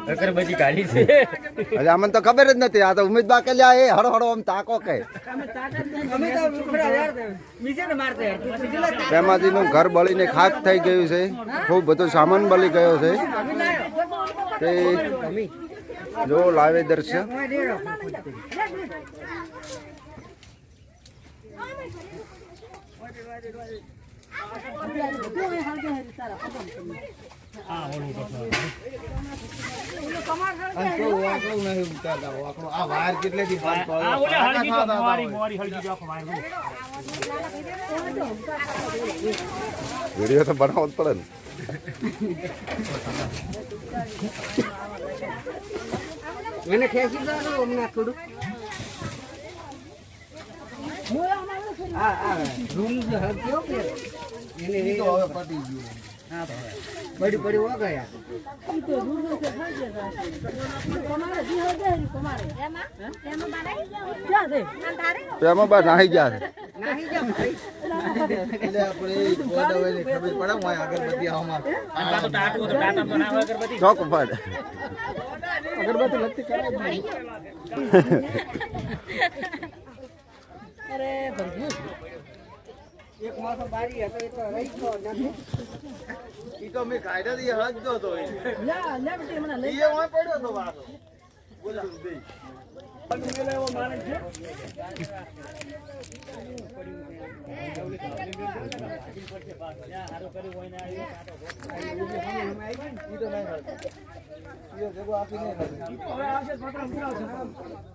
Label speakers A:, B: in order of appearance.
A: અગરબત્તી કાઢી છે
B: અરે અમને તો ખબર જ નથી આ તો ઉમેદ બા કે લ્યા એ હળો હળો આમ તાકો કે પ્રેમાજી નું ઘર બળીને ખાક થઈ ગયું છે ખૂબ બધો સામાન બળી ગયો છે તે જો લાવે દર્શ્ય વિડીયો તો બનાવવો જ પડે ને
C: મને ખેંચી દો હમણાં થોડું રૂમ જો હગ્યો કે એને તો હવે પતી ગયું હા પડી પડી હો ગયા ઈ તો રૂમ સે થઈ ગયા તમારે દી હો ગઈ તમારે એમાં બનાવી ક્યાં છે
B: પ્રેમા બા નાહી ગયા છે
C: નાહી જા ભાઈ
D: એટલે આપણે કોડા હોય ખબર પડે હું અગરબત્તી આમાં
A: આ તો ટાટું તો ટાટા તો ના હોય અગરબત્તી
B: ચોક પર
C: અગરબત્તી લગતી કરાય અરે ભરજુ એક માથો બારી હતો એ તો રહી ગયો નથી
D: ઈ તો મે કાયદા થી હળજતો હતો
C: લા લા બેટી મને લઈ
D: એ ઓય પડ્યો તો વાતો બોલા દે મેલેવો મારે છે
A: હારો કર્યું હોય ને આવ્યો
D: ઈ તો નહીં હળતો ઈ ભેગો આપી નહીં હળતો હવે આવશે પકડા પૂરા છે